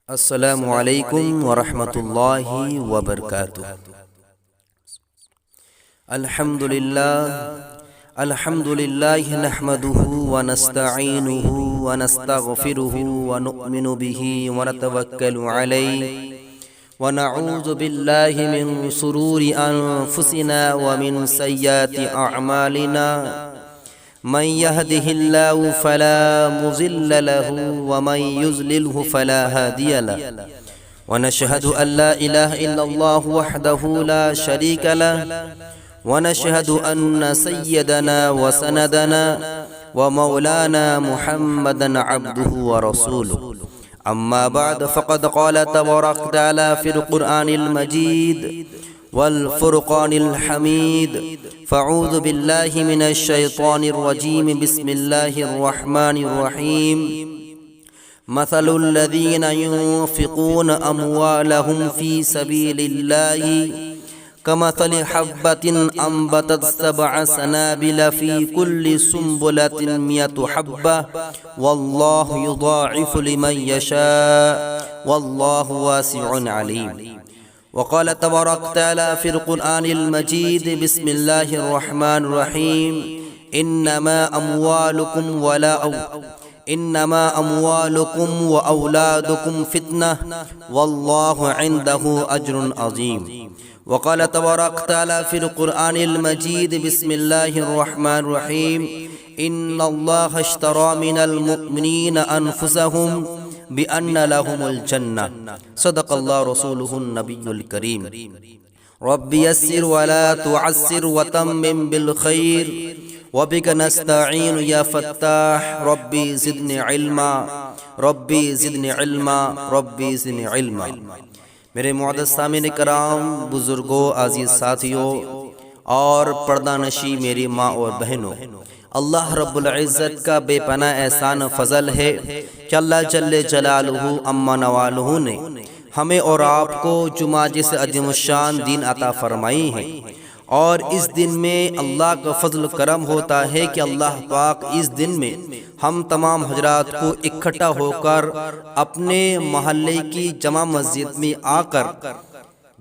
السلام علیکم ورحمۃ اللہ وبرکاتہ۔ الحمد للہ نحمده ونستعینه ونستغفره ونؤمن به ونتوکل علیہ ونعوذ باللہ من شرور انفسنا ومن سیئات اعمالنا من يهده الله فلا مضل له ومن يضلله فلا هادي له ونشهد أن لا إله إلا الله وحده لا شريك له ونشهد أن سيدنا وسندنا ومولانا محمدا عبده ورسوله أما بعد فقد قال تبارك وتعالى في القرآن المجيد والفرقان الحميد فاعوذ بالله من الشيطان الرجيم بسم الله الرحمن الرحيم مثل الذين ينفقون أموالهم في سبيل الله كمثل حبة أنبتت 7 سنابل في كل سنبلة 100 حبة والله يضاعف لمن يشاء والله واسع عليم وقال تبارك وتعالى في القرآن المجيد بسم الله الرحمن الرحيم إنما أموالكم وأولادكم فتنة والله عنده أجر عظيم وقال تبارك وتعالى في القرآن المجيد بسم الله الرحمن الرحيم إن الله اشترى من المؤمنين أنفسهم بأن لهم الجنة صدق الله رسوله النبي الكريم رب يسر ولا تعسر وتمم بالخير وبك نستعين يا فتاح ربي زدني علما ربي زدني علما ربي زدني علما۔ میرے معزز سامعین کرام، بزرگوں، عزیز ساتھیوں اور پردہ نشی میری ماں اور بہنوں، اللہ رب العزت کا بے پناہ احسان و فضل ہے کہ اللہ جل جلالہ اما نوالہ نے ہمیں اور آپ کو جمعہ جیسے عظیم الشان دین عطا فرمائی ہیں، اور اس دن میں اللہ کا فضل و کرم ہوتا ہے کہ اللہ پاک اس دن میں ہم تمام حضرات کو اکٹھا ہو کر اپنے محلے کی جامع مسجد میں آ کر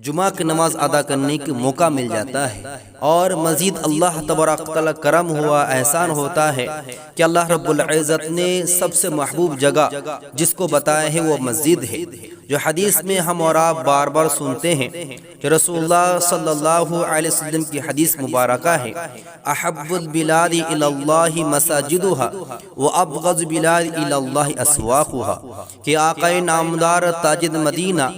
جمعہ کی نماز ادا کرنے کا موقع مل جاتا ہے، اور مزید اللہ تبارک تعالیٰ کرم ہوا، احسان ہوتا ہے کہ اللہ رب العزت نے سب سے محبوب جگہ جس کو بتایا ہے وہ مسجد ہے، جو حدیث میں ہم اور آپ بار بار سنتے ہیں کہ رسول اللہ صلی اللہ علیہ وسلم کی حدیث مبارکہ ہے، احب البلاد الی اللہ مساجدها وابغض البلاد الی اللہ اسواقها، کہ آقا نامدار تاجد مدینہ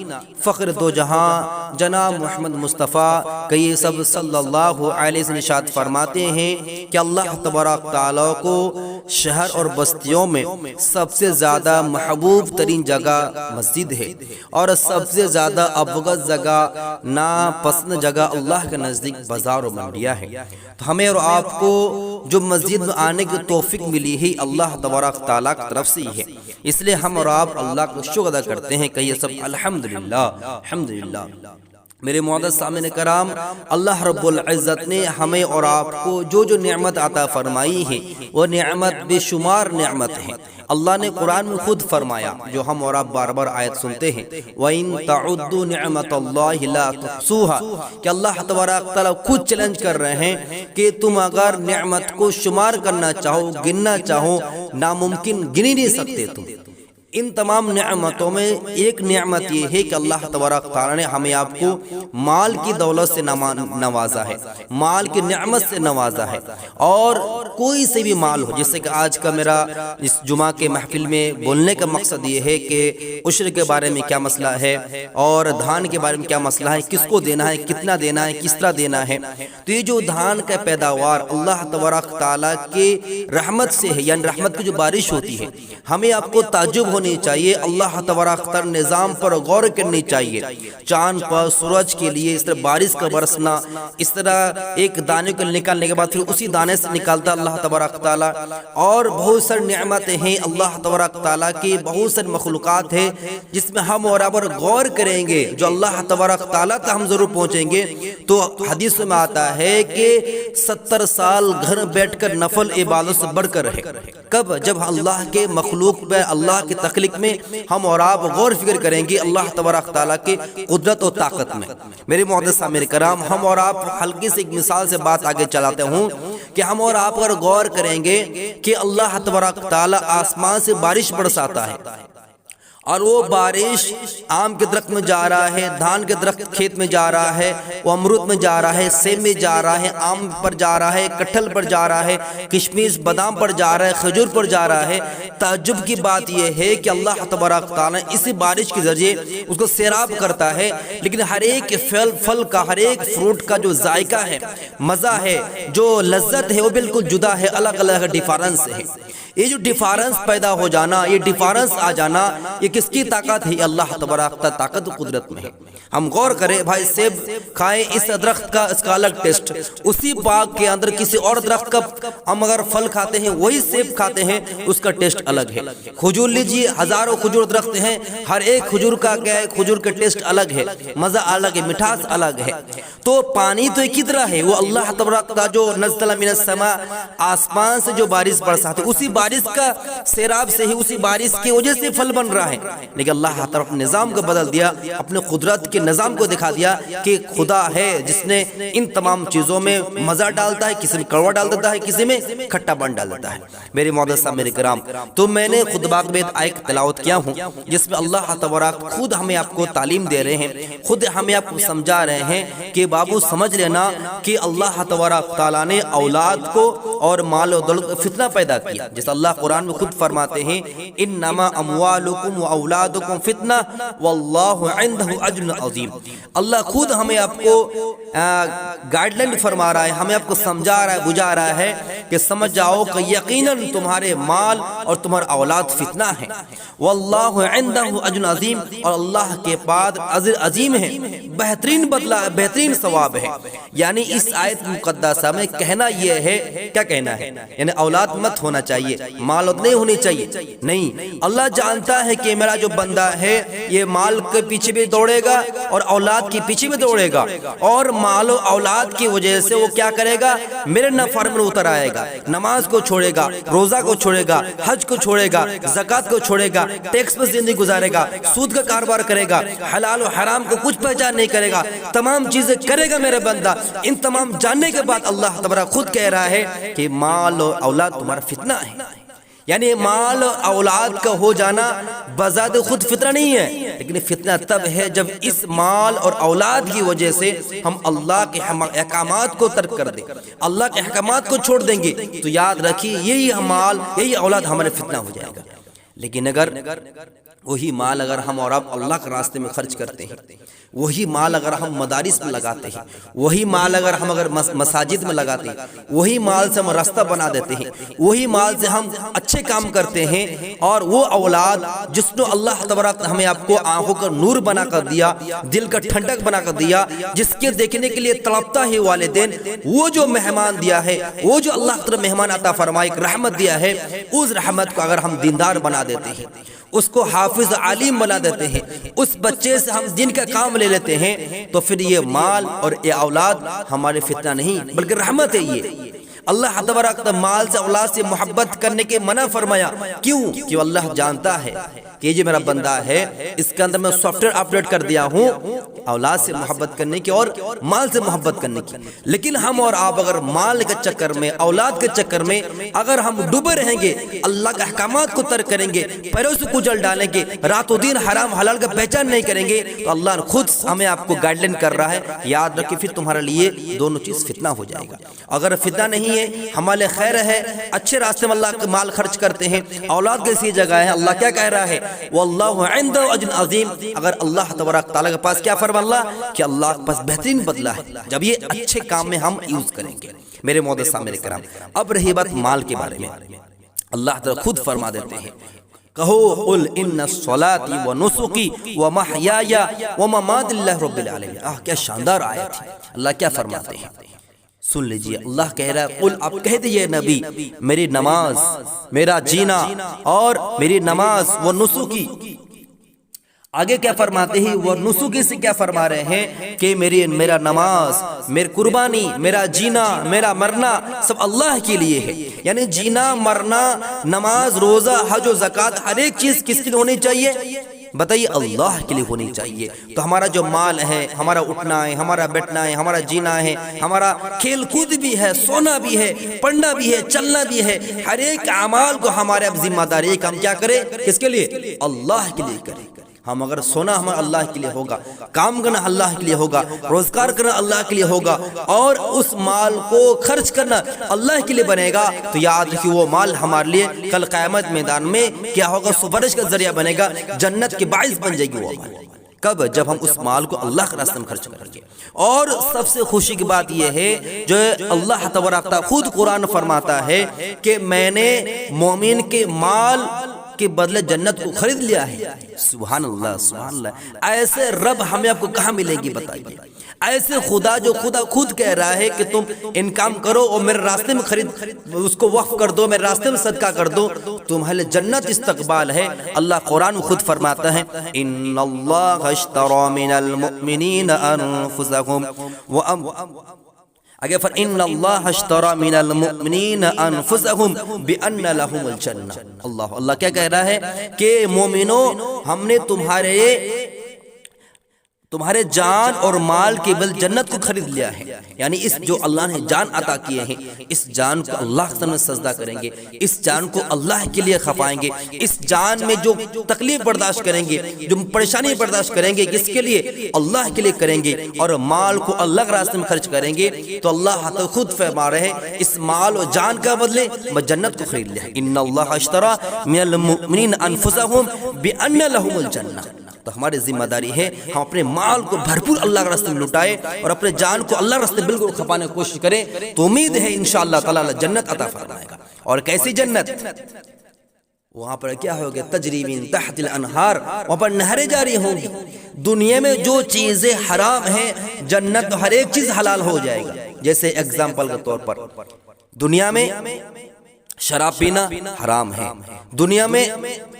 فخر دو جہاں جناب محمد مصطفیٰ کہ یہ سب صلی اللہ علیہ وسلم ارشاد فرماتے ہیں کہ اللہ تبارک تعالیٰ کو شہر اور بستیوں میں سب سے زیادہ محبوب ترین جگہ مسجد ہے، اور سب سے زیادہ ابغض جگہ، ناپسند جگہ اللہ کے نزدیک بازار و منڈیاں ہے۔ تو ہمیں اور آپ کو جو مسجد میں آنے کی توفیق ملی ہے اللہ تبارک تعالیٰ کی طرف سے ہی ہے، اس لیے ہم اور آپ اللہ کو شکر ادا کرتے ہیں کہ یہ سب الحمدللہ الحمدللہ۔ میرے معزز سامعین کرام، اللہ رب العزت نے ہمیں اور آپ کو جو جو نعمت عطا فرمائی ہے وہ نعمت بے شمار نعمت ہے۔ اللہ نے قرآن میں خود فرمایا، جو ہم اور آپ بار بار آیت سنتے ہیں، وَإِن تَعُدُّوا نِعْمَةَ اللَّهِ لَا تُحْصُوهَا، کہ اللہ تبارک تعالیٰ خود چیلنج کر رہے ہیں کہ تم اگر نعمت کو شمار کرنا چاہو، گننا چاہو، ناممکن گنی نہیں سکتے تم۔ ان تمام نعمتوں میں ایک نعمت یہ ہے کہ اللہ تبارک تعالیٰ نے ہمیں آپ کو مال کی دولت سے نوازا ہے، مال کی نعمت سے نوازا ہے، اور کوئی سے بھی مال ہو، جیسے کہ آج کا میرا اس جمعہ کے محفل میں بولنے کا مقصد یہ ہے کہ عشر کے بارے میں کیا مسئلہ ہے، اور دھان کے بارے میں کیا مسئلہ ہے، کس کو دینا ہے، کتنا دینا ہے، کس طرح دینا ہے۔ تو یہ جو دھان کا پیداوار اللہ تبارک تعالیٰ کے رحمت سے ہے، یعنی رحمت کی جو بارش ہوتی ہے، ہمیں آپ کو تعجب ہونی چاہیے، اللہ تبارک تعالیٰ نظام پر غور کرنی چاہیے۔ چاند پر سورج کے لیے اس طرح بارش کا برسنا، اس طرح ایک دانے کو نکالنے کے بعد پھر اسی دانے سے نکالتا اللہ تبارک تعالیٰ، اور بہت ساری نعمتیں ہیں اللہ تبارک تعالیٰ کی، بہت ساری مخلوقات ہیں جس میں ہم اور آپ غور کریں گے، جو اللہ تبارک تعالیٰ تک ہم ضرور پہنچیں گے۔ تو حدیث میں آتا ہے کہ 70 سال گھر بیٹھ کر نفل عبادت سے بڑھ کر ہے۔ کب؟ جب اللہ کے مخلوق پہ اللہ کی تخلیق میں ہم اور آپ غور فکر کریں گے اللہ تبارک تعالیٰ کے قدرت و طاقت میں۔ میرے معزز سامعین کرام، ہم اور آپ ہلکی سے ایک مثال سے بات آگے چلاتے ہوں کہ ہم اور آپ اگر غور کریں گے کہ اللہ تبارک تعالیٰ آسمان سے بارش برساتا ہے، اور وہ بارش آم کے درخت میں جا رہا ہے، دھان کے درخت کھیت میں جا رہا ہے، وہ امرود میں جا رہا ہے، سیب میں جا رہا ہے، آم پر جا رہا ہے، کٹہل پر جا رہا ہے، کشمش بادام پر جا رہا ہے، کھجور پر جا رہا ہے۔ تعجب کی بات یہ ہے کہ اللہ تبارک تعالیٰ اسی بارش کے ذریعے اس کو سیراب کرتا ہے، لیکن ہر ایک پھل کا، ہر ایک فروٹ کا جو ذائقہ ہے، مزہ ہے، جو لذت ہے، وہ بالکل جدا ہے، الگ الگ ڈیفرنس ہے۔ یہ جو ڈیفرنس پیدا ہو جانا، یہ ڈیفرنس آ جانا، یہ کس کی طاقت ہے؟ اللہ تبارک تعالیٰ طاقت و قدرت میں ہے۔ ہم غور کریں بھائی، سیب کھائیں، اس درخت کا اس کا الگ ٹیسٹ، اسی باغ کے اندر کسی اور درخت کا ہم اگر پھل کھاتے ہیں، وہی سیب کھاتے ہیں، اس کا ٹیسٹ الگ ہے۔ کھجور لیجیے، ہزاروں کھجور درخت ہیں، ہر ایک کھجور کا کیا ہے؟ کھجور کا ٹیسٹ الگ ہے، مزہ الگ ہے، مٹھاس الگ ہے۔ تو پانی تو ایک ہی طرح ہے، وہ اللہ تبارک تعالیٰ جو نزل من السماء، آسمان سے جو بارش برساتے، اسی بارش کا سیراب سے ہی، اسی بارش کی وجہ سے پھل بن رہا ہے۔ لیکن اللہ تعالیٰ اپنے نظام کو بدل دیا، اپنے قدرت کے نظام کو دکھا دیا کہ خدا ہے جس نے ان تمام چیزوں میں مزہ ڈالتا ہے، کسی میں کڑوا ڈال دیتا ہے، کسی میں کھٹا پن ڈال دیتا ہے۔ میرے معزز سامعین کرام، تو میں نے خطبہ میں ایک تلاوت کیا ہوں جس میں اللہ تبارک خود ہمیں آپ کو تعلیم دے رہے ہیں، خود ہمیں آپ کو سمجھا رہے ہیں کہ بابو سمجھ لینا کہ اللہ تبارک تعالیٰ نے اولاد کو اور مال و دولت فتنہ پیدا کیا، جس اللہ قرآن میں خود فرماتے ہیں انما اموالکم و اولادکم فتنہ واللہ عندہ اجر عظیم۔ اللہ خود ہمیں آپ کو گائیڈ لائن فرما رہا ہے، ہمیں آپ کو سمجھا رہا ہے، بجھا رہا ہے کہ سمجھ جاؤ کہ یقیناً تمہارے مال اور تمہارا اولاد فتنہ ہے، واللہ عندہ اجر عظیم، اور اللہ کے پاس اجر عظیم ہے، بہترین بدلہ، بہترین ثواب ہے۔ یعنی اس آیت مقدسہ میں کہنا یہ ہے، کیا کہنا ہے؟ یعنی اولاد مت ہونا چاہیے، مال نہیں ہونی چاہیے، نہیں۔ اللہ جانتا ہے کہ میرا جو بندہ ہے یہ مال کے پیچھے بھی دوڑے گا اور اولاد کے پیچھے بھی دوڑے گا، اور مال و اولاد کی وجہ سے وہ کیا کرے گا؟ میرے نافرمان میں اتر آئے گا، نماز کو چھوڑے گا، روزہ کو چھوڑے گا، حج کو چھوڑے گا، زکوٰۃ کو چھوڑے گا، ٹیکس پر زندگی گزارے گا، سود کا کاروبار کرے گا، حلال و حرام کو کچھ پہچان نہیں کرے گا، تمام چیزیں کرے گا میرا بندہ۔ ان تمام جاننے کے بعد اللہ تبارک خود کہہ رہا ہے کہ مال و اولاد تمہارا فتنہ ہے۔ یعنی مال اولاد کا ہو جانا بذات خود فطرہ نہیں ہے، لیکن فتنہ تب ہے جب اس مال اور اولاد کی وجہ سے ہم اللہ کے احکامات کو ترک کر دیں، اللہ کے احکامات کو چھوڑ دیں گے، تو یاد رکھیے یہی مال، یہی اولاد ہمارے فتنہ ہو جائے گا۔ لیکن اگر وہی مال اگر ہم اور آپ اللہ کے راستے میں خرچ کرتے ہیں، وہی مال اگر ہم مدارس میں لگاتے ہیں، وہی مال اگر ہم مساجد میں لگاتے ہیں، وہی مال سے ہم راستہ بنا دیتے ہیں، وہی مال سے ہم اچھے کام کرتے ہیں، اور وہ اولاد جس نے اللہ تبارک ہمیں آپ کو آنکھوں کا نور بنا کر دیا، دل کا ٹھنڈک بنا کر دیا، جس کے دیکھنے کے لیے تڑپتا ہے والدین، وہ جو مہمان دیا ہے، وہ جو اللہ تعالی مہمان عطا فرمائے رحمت دیا ہے، اس رحمت کو اگر ہم دیندار بنا دیتے ہیں، اس کو حافظ عالم بنا دیتے ہیں، اس بچے سے ہم دین کا کام لے لیتے ہیں، تو پھر یہ مال اور یہ اولاد ہمارے فتنہ نہیں بلکہ رحمت ہے۔ یہ اللہ تبارک مال سے اولاد سے محبت کرنے کے منع فرمایا، کیوں؟ کہ اللہ جانتا ہے کہ یہ جو میرا بندہ ہے اس کے اندر میں سافٹ ویئر اپڈیٹ کر دیا ہوں اولاد سے محبت کرنے کی اور مال سے محبت کرنے کی۔ لیکن ہم اور آپ اگر مال کے چکر میں، اولاد کے چکر میں اگر ہم ڈوبے رہیں گے، اللہ کے احکامات کو ترک کریں گے، پیروں سے کچل ڈالیں گے، رات و دن حرام حلال کا پہچان نہیں کریں گے، تو اللہ خود ہمیں آپ کو گائیڈ لائن کر رہا ہے، یاد رکھیں پھر تمہارے لیے دونوں چیز فتنہ ہو جائے گا۔ اگر فتنہ نہیں ہے، ہمارے خیر ہے، اچھے راستے میں اللہ کا مال خرچ کرتے ہیں، اولاد کیسی جگہ ہے، اللہ کیا کہہ رہا ہے؟ واللہ عنده اجر عظیم۔ اگر اللہ تبارک تعالیٰ کے پاس کیا فرما اللہ کہ اللہ کے پاس بہترین بدلہ ہے جب یہ اچھے کام میں ہم یوز کریں گے۔ میرے معزز سامعین کرام، اب رہی بات مال کے بارے میں، اللہ تعالیٰ خود فرما دیتے ہیں، کہو قل ان صلاتی و نسکی و محیای و ممات اللہ رب العالمین۔ کیا شاندار آیت ہے، اللہ کیا فرماتے ہیں، سن لیجئے۔ اللہ کہہ رہا ہے قل، آپ کہہ دیجئے نبی، میری نماز، میرا جینا اور میری نماز و نسکی، آگے کیا فرماتے ہیں وہ نسخی سے کیا فرما رہے ہیں کہ میرا نماز، میری قربانی، میرا جینا، میرا مرنا سب اللہ کے لیے ہے. یعنی جینا، مرنا، نماز، روزہ، حج و زکوٰۃ ہر ایک چیز کس کے لیے ہونی چاہیے؟ بتائیے اللہ کے لیے ہونی چاہیے. تو ہمارا جو مال ہے، ہمارا اٹھنا ہے، ہمارا بیٹھنا ہے، ہمارا جینا ہے، ہمارا کھیل کود بھی ہے، سونا بھی ہے، پڑھنا بھی ہے، چلنا بھی ہے، ہر ایک اعمال کو ہمارے اب ذمہ داری ہے کہ ہم کیا کریں؟ کس کے لیے؟ اللہ کے لیے کریں. ہم اگر سونا ہمارا اللہ کے لیے ہوگا، کام کرنا اللہ کے لیے ہوگا، روزگار کرنا اللہ کے لیے ہوگا، اور اس مال کو خرچ کرنا اللہ کے لیے بنے گا، تو یاد رکھیے وہ مال ہمارے لیے کل قیامت میدان میں کیا ہوگا؟ سفارش کا ذریعہ بنے گا، جنت کے باعث بن جائے گی وہ مال. کب؟ جب ہم اس مال کو اللہ کے راستے میں خرچ کریں گے. اور سب سے خوشی کی بات یہ ہے جو اللہ تبارک تعالیٰ خود قرآن فرماتا ہے کہ میں نے مومن کے مال کے بدلے جنت کو خرید لیا ہے. سبحان اللہ، سبحان اللہ. ایسے رب ہمیں آپ کو کہاں ملیں گی بتائیے؟ ایسے خدا جو خدا خود کہہ رہا ہے کہ تم انکام کرو اور میرے راستے میں خرید، اس کو وقف کر دو، میرے راستے میں صدقہ کر دو، تمہارے جنت استقبال ہے. اللہ قرآن خود فرماتا ہے ان اللہ اشتری من المؤمنین انفسهم اگر فَإِنَّ اللَّهَ اشْتَرَى مِنَ الْمُؤْمِنِينَ أَنفُسَهُمْ بِأَنَّ لَهُمُ الْجَنَّةَ. اللہ کیا کہہ رہا ہے کہ مومنو، ہم نے تمہارے جان اور مال کے بل جنت کو خرید لیا ہے. یعنی اس جو اللہ نے جان عطا کیے ہیں، اس جان کو اللہ کے سامنے سجدہ کریں گے، اس جان کو اللہ کے لیے کھپائیں گے، اس جان میں جو تکلیف برداشت کریں گے، جو پریشانی برداشت کریں گے، کس کے لیے؟ اللہ کے لیے کریں گے. اور مال کو اللہ کے راستے میں خرچ کریں گے تو اللہ تو خود فرما رہے ہیں اس مال اور جان کا بدلے میں جنت کو خرید لیا ہے. ان اللہ اشتری من المؤمنین انفسهم بان لهم الجنہ. تو ہماری ذمہ داری ہے ہم اپنے مال کو بھرپور اللہ کے راستے میں لٹائے اور اپنے جان کو اللہ کے راستے میں بالکل کھپانے کی کوشش کریں، تو امید ہے انشاءاللہ تعالی جنت عطا فرمائے گا. اور کیسی جنت؟ وہاں پر کیا ہوگا؟ تجری من تحت الانہار، وہاں پر نہریں جاری ہوں گی. دنیا میں جو چیزیں حرام ہیں، جنت ہر ایک چیز حلال ہو جائے گا. جیسے اگزامپل کے طور پر دنیا میں شراب پینا حرام ہے، دنیا میں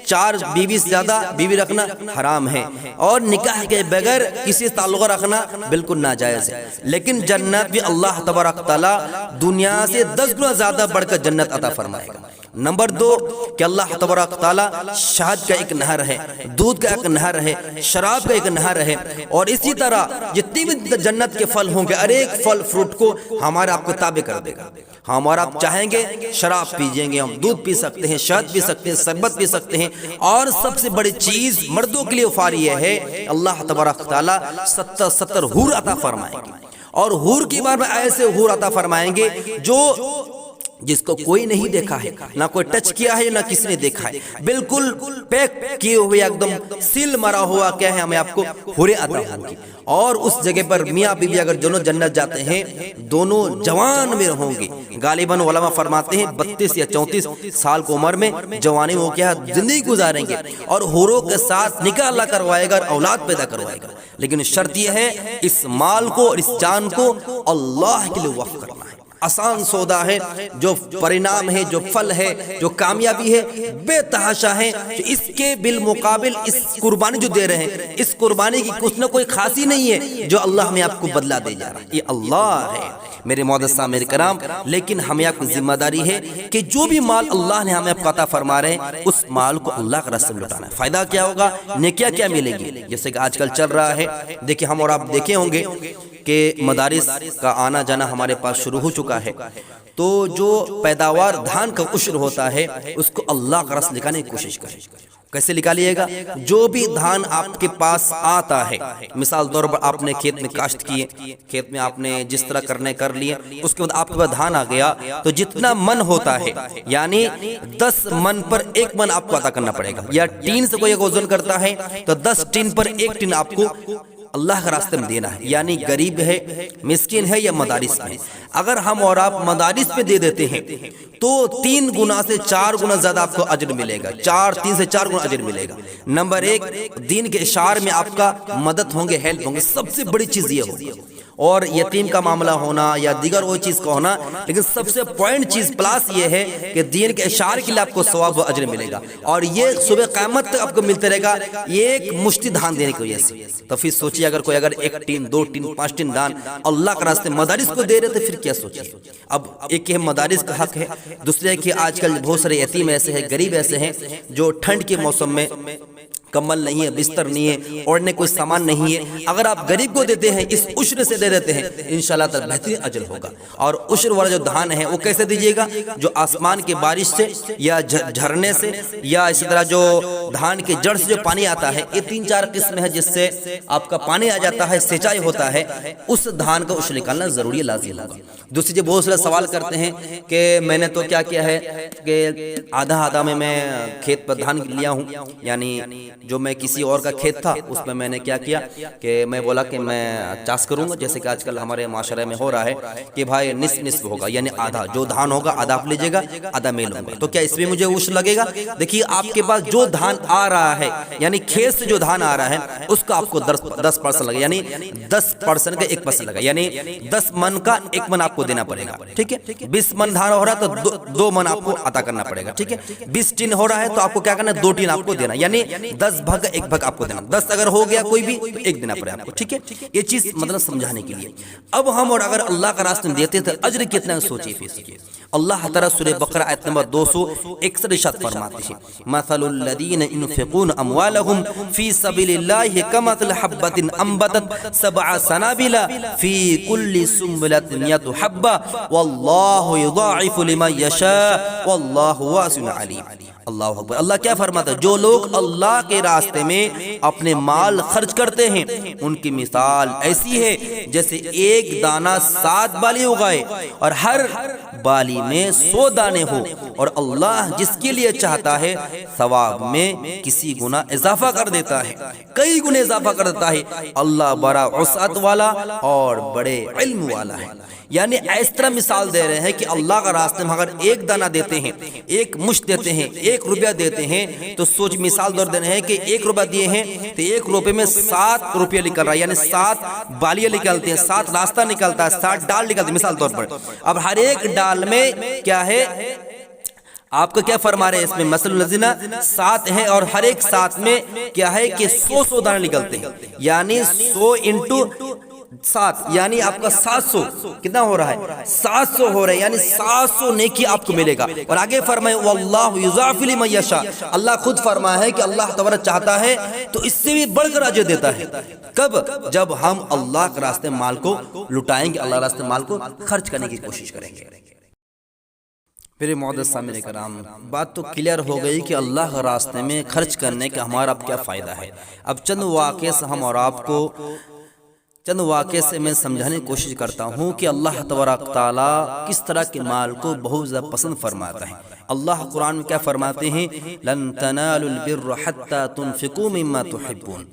4 بیوی سے زیادہ بیوی رکھنا حرام ہے، اور نکاح کے بغیر کسی تعلق رکھنا بالکل ناجائز ہے. لیکن جنت بھی اللہ تبارک تعالیٰ دنیا سے 10 گنا زیادہ بڑھ کر جنت عطا فرمائے گا. نمبر 2 کہ اللہ تبارک تعالیٰ شہد کا ایک نہر ہے، دودھ کا ایک نہر ہے، شراب کا ایک نہر ہے، اور اسی طرح جتنی بھی جنت کے پھل ہوں گے ہر ایک پھل فروٹ کو ہمارا آپ کو تابع کر دے گا. ہم اور آپ چاہیں گے شراب پیجیں گے، ہم دودھ پی سکتے ہیں، شہد پی سکتے ہیں، شربت پی سکتے ہیں. اور سب سے بڑی چیز مردوں کے لیے وفار یہ ہے اللہ تبارک تعالیٰ 70 حور عطا فرمائیں گے. اور حور کی بار میں ایسے حور عطا فرمائیں گے جو جس کو کوئی نہیں دیکھا ہے، نہ کوئی ٹچ کیا ہے، نہ کسی نے دیکھا ہے، بالکل پیک کیے ہوئے ایک دم سیل مرا ہوا کیا ہے ہمیں آپ کو حوریں عطا ہوں گی. اور اس جگہ پر میاں بیوی اگر دونوں جنت جاتے ہیں دونوں جوان میں ہوں گے. غالباً علماء فرماتے ہیں 32 یا 34 سال کی عمر میں جوانی وہ کیا زندگی گزاریں گے، اور حوروں کے ساتھ نکاح اللہ کروائے گا اور اولاد پیدا کروائے گا. لیکن شرط یہ ہے اس مال کو اور اس جان کو اللہ کے لیے وقف کرنا ہے. آسان سودا ہے، جو پرینام ہے، جو پھل ہے، جو کامیابی ہے بے تحاشا ہے. جو اس کے بالمقابل اس قربانی جو دے رہے ہیں، اس قربانی کی کچھ نہ کوئی خاصی نہیں ہے جو اللہ ہمیں آپ کو بدلہ دے جا رہا ہے. یہ اللہ ہے میرے معزز سامعین کرام. لیکن ہمیں آپ کی ذمہ داری ہے کہ جو بھی مال اللہ نے ہمیں آپ کو عطا فرما رہے ہیں اس مال کو اللہ کے راستے میں لٹانا ہے. فائدہ کیا ہوگا؟ نیکیاں کیا ملے گی؟ جیسے کہ آج کل چل رہا ہے، دیکھیں ہم اور آپ دیکھے ہوں گے کہ مدارس کا آنا جانا ہمارے پاس شروع ہو چکا ہے. تو جو پیداوار دھان کا عشر ہوتا ہے اس کو اللہ کا رس نکالنے کی کوشش کریں. کیسے نکالیے گا؟ جو بھی دھان آپ کے پاس آتا ہے، مثال طور پر آپ نے کھیت میں کاشت کیے، کھیت میں آپ نے جس طرح کرنے کر لیے، اس کے بعد آپ کے پاس دھان آ گیا، تو جتنا من ہوتا ہے یعنی 10 من پر 1 من آپ کو عطا کرنا پڑے گا. یا ٹین سے کوئی وزن کرتا ہے تو 10 ٹین پر 1 ٹین آپ کو اللہ کے راستے میں دینا ہے. یعنی غریب ہے، مسکین ہے، یا مدارس میں. اگر ہم اور آپ مدارس پہ دے دیتے ہیں تو 3 گنا سے 4 گنا زیادہ آپ کو اجر ملے گا. 3 سے 4 گنا اجر ملے گا. نمبر 1 دین کے اشعار میں آپ کا مدد ہوں گے، ہیلپ ہوں گے. سب سے بڑی چیز یہ ہوگی. اور یتیم کا معاملہ ہونا یا دیگر وہ چیز کا ہونا، لیکن سب سے پوائنٹ چیز پلاس یہ ہے کہ دین کے اشعار کے لیے آپ کو ثواب و اجر ملے گا، اور یہ صبح قیامت تک آپ کو ملتے رہے گا، یہ ایک مشتی دھان دینے کی وجہ سے۔ تو پھر سوچیے اگر کوئی ایک ٹین، 2 ٹین، 5 ٹین دان اللہ کے راستے مدارس کو دے رہے تو پھر کیا سوچیے۔ اب ایک یہ مدارس کا حق ہے، دوسرے ہے کہ آج کل بہت سارے یتیم ایسے ہیں، غریب ایسے ہیں جو ٹھنڈ کے موسم میں کمبل نہیں ہے، بستر نہیں ہے، اوڑھنے کوئی سامان نہیں ہے، اگر آپ غریب کو دیتے ہیں، اس عشر سے دے دیتے ہیں، انشاءاللہ تعالی بہترین اجر ہوگا۔ اور عشر والا جو دھان ہے وہ کیسے دیجیے گا؟ جو آسمان کی بارش سے یا جھرنے سے یا اسی طرح جو دھان کے جڑ سے جو پانی آتا ہے، یہ 3-4 قسم ہے جس سے آپ کا پانی آ جاتا ہے، سینچائی ہوتا ہے، اس دھان کا عشر نکالنا ضروری لازم ہوگا۔ دوسری جو بہت سارے سوال کرتے ہیں کہ میں نے تو کیا ہے کہ آدھا میں کھیت پر دھان لیا ہوں، یعنی جو میں کسی اور کا کھیت تھا اس میں نے کیا کہ میں بولا کہ میں چاس کروں گا، جیسے کہ آج کل ہمارے معاشرے میں ہو رہا ہے کہ بھائی نصف ہوگا، یعنی آدھا جو دھان ہوگا آدھا آپ لیجیے گا، آدھا میں لوں گا، تو کیا اس میں مجھے عشر لگے گا؟ دیکھیے آپ کے پاس جو دھان آ رہا ہے، یعنی کھیت سے جو دھان آ رہا ہے اس کا آپ کو 10% لگا، یعنی 10% کا 1% لگا، یعنی 10 من کا 1 من آپ کو دینا پڑے گا، ٹھیک ہے۔ 20 من دھان ہو رہا ہے تو 2 من آپ کو عطا کرنا پڑے گا، ٹھیک ہے۔ 20 ٹن ہو رہا ہے تو آپ کو کیا کرنا ہے؟ 2 ٹن آپ کو دینا، یعنی 10 بھاگ 1 بھاگ آپ کو دینا، 10 اگر ہو گیا کوئی بھی تو 1 دینا پڑے آپ کو، ٹھیک ہے۔ یہ چیز مطلب سمجھانے کے لیے۔ اب ہم اور اگر اللہ کا راستے میں دیتے تو اجر کتنا سوچیے فیصد۔ اللہ تعالیٰ سورہ بقرہ آیت نمبر 261 ارشاد فرماتے ہیں مثل الذین ينفقون اموالهم فی سبیل اللہ کمثل حبۃ انبتت 7 سنابل فی کل سنبلۃ 100 حبۃ واللہ یضاعف لمن یشاء واللہ واسع علیم۔ اللہ اکبر۔ اللہ کیا فرماتا ہے؟ جو لوگ اللہ کے راستے میں اپنے مال خرچ کرتے ہیں ان کی مثال ایسی ہے جیسے ایک دانہ 7 بالی اگائے اور ہر بالی میں 100 دانے ہو، اور اللہ جس کے لیے چاہتا ہے ثواب میں کسی گنا اضافہ کر دیتا ہے، کئی گنے اضافہ کر دیتا ہے۔ اللہ بڑا وسعت والا اور بڑے علم والا ہے۔ یعنی اس طرح مثال دے رہے ہیں کہ اللہ کا راستے میں اگر 1 دانہ دیتے ہیں، 1 مشت دیتے ہیں، 1 روپیہ دیتے ہیں، تو سوچ مثال دور دے رہے ہیں کہ 1 روپیہ دیے ہیں تو 1 روپے میں 7 روپیہ نکل رہا ہے، یعنی 7 بالیاں نکلتے ہیں، 7 راستہ نکلتا ہے، 7 ڈال نکلتے ہیں مثال طور پر۔ اب ہر ایک ڈال میں کیا ہے؟ آپ کو کیا فرما رہے ہیں اس میں؟ مثل الذین 7 ہے اور ہر ایک 7 میں کیا ہے کہ 100 دانے نکلتے ہیں، یعنی 100 انٹو 7 یعنی آپ کا 700 کتنا ہو رہا ہے؟ 700 ہو رہا ہے، یعنی 700 نیکی آپ کو ملے گا۔ اور آگے فرمائے واللہ یضاعف لمن یشاء، اللہ خود فرمایا ہے کہ اللہ تبارک چاہتا ہے تو اس سے بھی بڑھ کر اجر دیتا ہے۔ کب؟ جب ہم اللہ کے راستے مال کو لٹائیں گے، اللہ کے راستے مال کو خرچ کرنے کی کوشش کریں گے۔ میرے معزز سامعین کرام، بات تو کلیئر ہو گئی کہ اللہ کے راستے میں خرچ کرنے کا ہمارا اب کیا فائدہ ہے۔ اب چند واقعے سے ہم اور آپ کو میں سمجھانے کی کوشش کرتا ہوں کہ اللہ تبارک تعالیٰ کس طرح کے مال کو بہت زیادہ پسند فرماتا ہے۔ اللہ قرآن میں کیا فرماتے ہیں؟ لن تنالوا البر حتى تنفقوا مما تحبون۔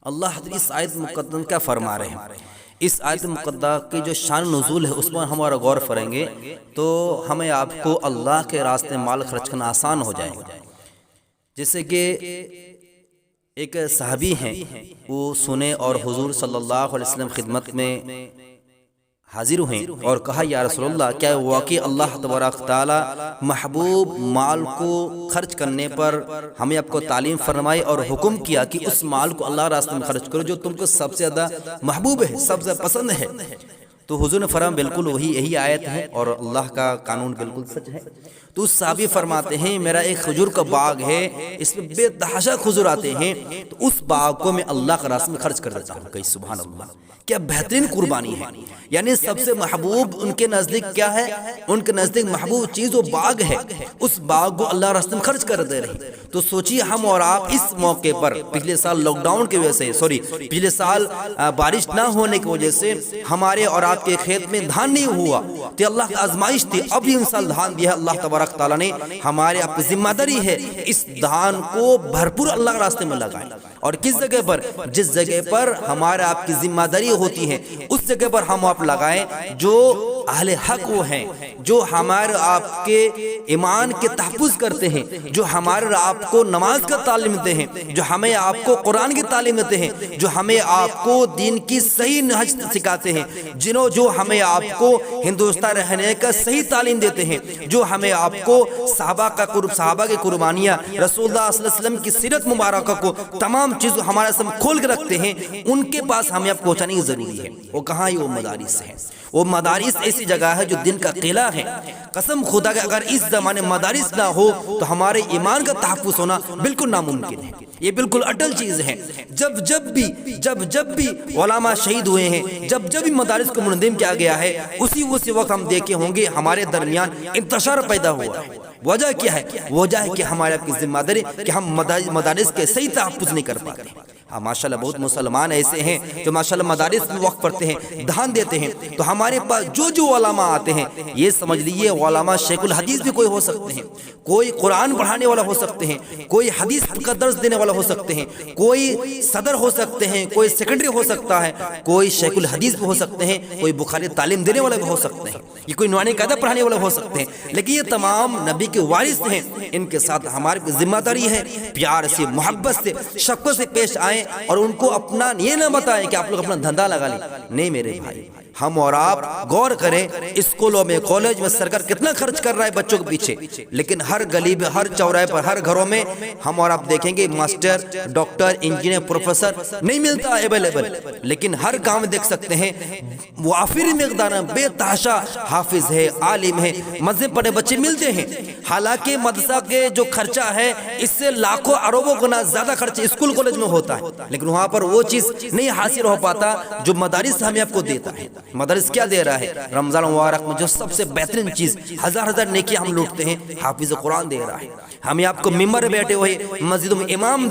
اللہ اس آیت مقدمہ کیا فرما رہے ہیں؟ اس آیت مقدمہ کی جو شان نزول ہے اس پر ہمارا غور کریں گے تو ہمیں آپ کو اللہ کے راستے مال خرچ کرنا آسان ہو جائے گا۔ جیسے کہ ایک صحابی ہیں، وہ سنے اور حضور صلی اللہ علیہ وسلم خدمت میں حاضر ہوئے اور کہا یا رسول اللہ، کیا واقعی اللہ تبارک تعالی محبوب مال کو خرچ کرنے پر ہمیں آپ کو تعلیم فرمائی اور حکم کیا کہ اس مال کو اللہ راستے میں خرچ کرو جو تم کو سب سے زیادہ محبوب ہے، سب سے پسند ہے؟ تو حضور نے فرمایا بالکل وہی یہی آیت ہے اور اللہ کا قانون بالکل سچ ہے۔ تو اس صحابی فرماتے ہیں میرا ایک کھجور کا باغ ہے، اس میں بے تحاشا کھجور آتے ہیں، تو اس باغ کو میں اللہ کے راستے میں خرچ کر دیتا ہوں۔ کہیں سبحان اللہ، کیا بہترین قربانی ہے۔ یعنی سب سے محبوب ان کے نزدیک کیا ہے؟ ان کے نزدیک محبوب چیز وہ باغ ہے، اس باغ کو اللہ راستے میں خرچ کر دے رہے۔ تو سوچیے ہم اور آپ اس موقع پر پچھلے سال لاک ڈاؤن کی وجہ سے پچھلے سال بارش نہ ہونے کی وجہ سے ہمارے اور آپ کے کھیت میں دھان نہیں ہوا، تو اللہ کی آزمائش تھی۔ اب بھی انسان دھان دیا ہے، اللہ تبارک تعالیٰ نے ہمارے آپ کی ذمہ داری ہے اس دھان کو بھرپور اللہ کے راستے میں لگائیں اور کس جگہ پر؟ جس جگہ پر ہمارے آپ کی ذمہ داری ہوتی ہے اس جگہ پر ہم آپ لگائیں جو اہل حق وہ ہیں، جو ہمارے آپ کے ایمان کے تحفظ کرتے ہیں، جو ہمارے آپ کو نماز کا تعلیم دیتے ہیں، جو ہمیں آپ کو قرآن کی تعلیم دیتے ہیں، جو ہمیں آپ کو دین کی صحیح نہج سکھاتے ہیں، جو ہمیں آپ کو ہندوستان رہنے کا صحیح تعلیم دیتے ہیں، جو ہمیں آپ کو صحابہ کی قربانیاں، رسول اللہ صلی اللہ علیہ وسلم کی سیرت مبارکہ کو تمام چیز ہمارے سامنے کھول کے رکھتے ہیں، ان کے پاس ہمیں اب پہنچانے کی ضروری ہے۔ وہ کہاں ہے؟ وہ مدارس ہیں۔ وہ مدارس ایسی جگہ ہے جو دین کا قلعہ ہے۔ قسم خدا کہ اگر اس زمانے مدارس نہ ہو تو ہمارے ایمان کا تحفظ ہونا بالکل ناممکن ہے۔ یہ بالکل اٹل چیز ہے۔ جب بھی علماء شہید ہوئے ہیں، جب بھی مدارس کو منظم کیا گیا ہے، اسی وقت ہم دیکھے ہوں گے ہمارے درمیان انتشار پیدا ہوا ہے۔ وجہ کیا ہے؟ وجہ ہے کہ ہمارے آپ کی ذمہ داری کہ ہم مدارس کے صحیح تحفظ نہیں کر پاتے۔ ہاں ماشاءاللہ بہت مسلمان ایسے ہیں جو ماشاءاللہ مدارس میں وقت پڑھتے ہیں، دھیان دیتے ہیں، تو ہمارے پاس جو علماء آتے ہیں یہ سمجھ لیجیے علماء شیخ الحدیث بھی کوئی ہو سکتے ہیں، کوئی قرآن پڑھانے والا ہو سکتے ہیں، کوئی حدیث کا درس دینے والا ہو سکتے ہیں، کوئی صدر ہو سکتے ہیں، کوئی سیکنڈری ہو سکتا ہے، کوئی شیخ الحدیث بھی ہو سکتے ہیں، کوئی بخاری تعلیم دینے والا بھی ہو سکتے ہیں، یہ کوئی نورانی قاعدہ پڑھانے والا ہو سکتے ہیں، لیکن یہ تمام نبی کے وارث ہیں۔ ان کے ساتھ ہماری ذمہ داری ہے پیار سے، محبت سے، شفقت سے پیش آئیں اور ان کو اپنا یہ نہ بتائیں کہ آپ لوگ اپنا دھندا لگا لیں۔ نہیں میرے بھائی، ہم اور آپ غور کریں، اسکولوں میں، کالج میں سرکار کتنا خرچ کر رہا ہے بچوں کے پیچھے، لیکن ہر گلی میں، ہر چوراہے پر، ہر گھروں میں ہم اور آپ دیکھیں گے ماسٹر، ڈاکٹر، انجینئر، پروفیسر نہیں ملتا اویلیبل، لیکن ہر گاؤں میں دیکھ سکتے ہیں وافر مقدار میں بے تحاشا حافظ ہے، عالم ہے، مذہب پڑھے بچے ملتے ہیں۔ حالانکہ مدرسہ کے جو خرچہ ہے اس سے لاکھوں اربوں گنا زیادہ خرچ اسکول کالج میں ہوتا ہے، لیکن وہاں پر وہ چیز نہیں حاصل ہو پاتا جو مدارس ہمیں آپ کو دیتا ہے۔ مدارس کیا دے رہا ہے؟ رمضان مبارک میں جو سب سے بہترین چیز، ہزار نیکی ہم لوٹتے ہیں، حافظ قرآن دے رہا ہے۔ ہمیں آپ کو ممبر بیٹھے ہوئے مسجدوں میں امام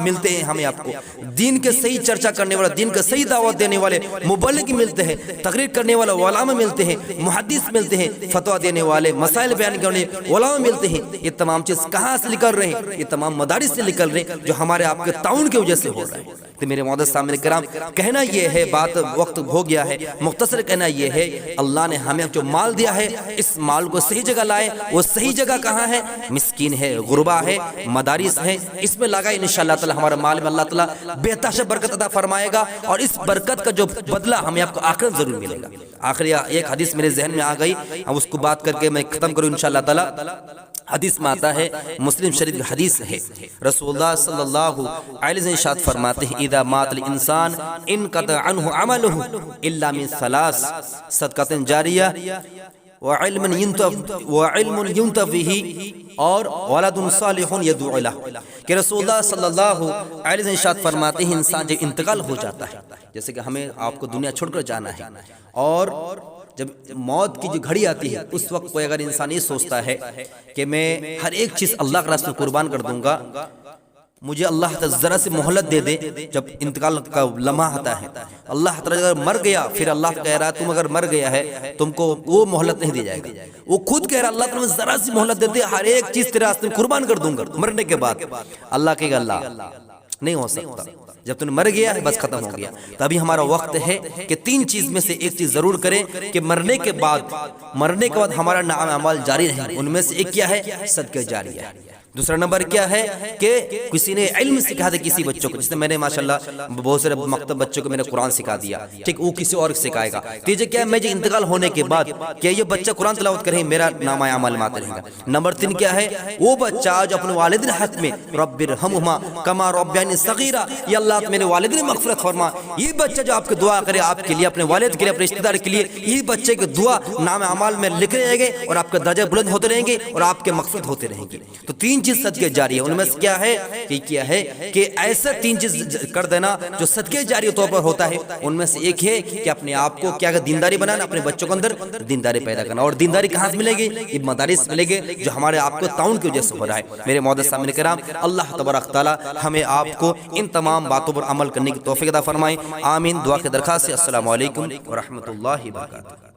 ملتے ہیں، ہمیں آپ کو دین کے صحیح چرچا کرنے والا، دین کا صحیح دعوت دینے والے مبلغ ملتے ہیں، تقریر کرنے والے علماء ملتے ہیں، محدث ملتے ہیں، فتویٰ دینے والے، مسائل بیان کرنے علماء ملتے ہیں۔ یہ تمام چیز کہاں سے نکل رہے ہیں؟ یہ تمام مدارس سے نکل رہے ہیں جو ہمارے آپ کے تعاون کی وجہ سے ہو رہا ہے۔ تو میرے معزز سامعین کرام، کہنا یہ ہے، بات وقت ہو گیا ہے، مختصر کہنا یہ ہے، اللہ نے ہمیں جو مال دیا ہے اس مال کو صحیح جگہ لائے۔ وہ صحیح جگہ کہاں ہے؟ مسکین ہے، غربا ہے، مدارس ہے، اس میں لگائے، انشاءاللہ تعالی ہمارا مال میں اللہ تعالی بے تحاشا برکت عطا فرمائے گا، اور اس برکت کا جو بدلہ ہمیں آپ کو آخرت ضرور ملے گا۔ آخری ایک حدیث میرے ذہن میں آ گئی، ہم اس کو بات کر کے میں ختم کروں انشاءاللہ تعالی۔ حدیث میں آتا ہے، مسلم شریف کی حدیث ہے، رسول اللہ صلی اللہ علیہ وسلم ارشاد فرماتے ہیں، اذا مات الانسان انقطع عنہ عملہ الا من ثلاث، صدقۃ جاریہ وعلم ينتفع به اور ولد صالح يدعو له، کہ رسول اللہ صلی اللہ علیہ وسلم ارشاد فرماتے ہیں انسان جب انتقال ہو جاتا ہے، جیسے کہ ہمیں آپ کو دنیا چھوڑ کر جانا ہے، اور جب موت کی جو گھڑی آتی ہے اس وقت کوئی اگر انسان یہ سوچتا ہے کہ میں ہر ایک چیز اللہ کے راستے میں قربان کر دوں گا، مجھے اللہ تعالیٰ ذرا سے مہلت دے دے، جب انتقال کا لمحہ آتا ہے اللہ تعالیٰ اگر مر گیا، پھر اللہ کہہ رہا ہے تم اگر مر گیا ہے تم کو وہ مہلت نہیں دی جائے گا، وہ خود کہہ رہا اللہ تعالیٰ ذرا سی مہلت دے دے، ہر ایک چیز تیرے راستے میں قربان کر دوں گا مرنے کے بعد۔ اللہ کہے گا اللہ نہیں ہو سکتا، جب تم مر گیا ہے بس ختم ہو گیا۔ تو ابھی ہمارا وقت ہے کہ تین چیز میں سے ایک چیز ضرور کریں کہ مرنے کے بعد ہمارا نام اعمال جاری رہے۔ ان میں سے ایک کیا ہے؟ صدقہ جاریہ۔ دوسرا نمبر کیا ہے کہ کسی نے علم سکھا دے کسی بچوں کو، جس نے میں نے ماشاءاللہ بہت سارے مکتب بچوں کو میں نے قرآن سکھا دیا، ٹھیک، وہ کسی اور سکھائے گا۔ تیجے کیا ہے؟ میں جو انتقال ہونے کے بعد کہ یہ بچہ قرآن تلاوت کرے میرا نامہ اعمال میں آتا رہے گا۔ نمبر 3 کیا ہے؟ وہ بچہ جو اپنے والدین حق میں رب ارحمہما کما ربیانی صغیرا، یا اللہ میرے والدین مغفرت فرما، یہ بچہ جو آپ کی دعا کرے آپ کے لیے، اپنے والد کے لیے، اپنے رشتہ دار کے لیے، یہ بچے کی دعا نام اعمال میں لکھ رہے گے اور آپ کا درجہ بلند ہوتے رہیں گے اور آپ کے مغفرت ہوتے رہیں گے۔ تو تین چیز صدقہ جاری ہے، ان میں سے کیا ہے کہ ایسا 3 چیز کر دینا جو صدقہ جاری طور پر ہوتا ہے۔ ان میں سے ایک ہے کہ اپنے آپ کو کیا دینداری بنانا، اپنے بچوں کے اندر دینداری پیدا کرنا، اور دینداری کہاں سے ملے گی؟ یہ مدارس ملے گے جو ہمارے آپ کو تعاون کی وجہ سے ہو رہا ہے۔ میرے معزز سامعین کرام، اللہ تبارک تعالی ہمیں آپ کو ان تمام باتوں پر عمل کرنے کی توفیق عطا فرمائے، آمین۔ دعا کی درخواست ہے۔ السلام علیکم ورحمۃ اللہ وبرکاتہ۔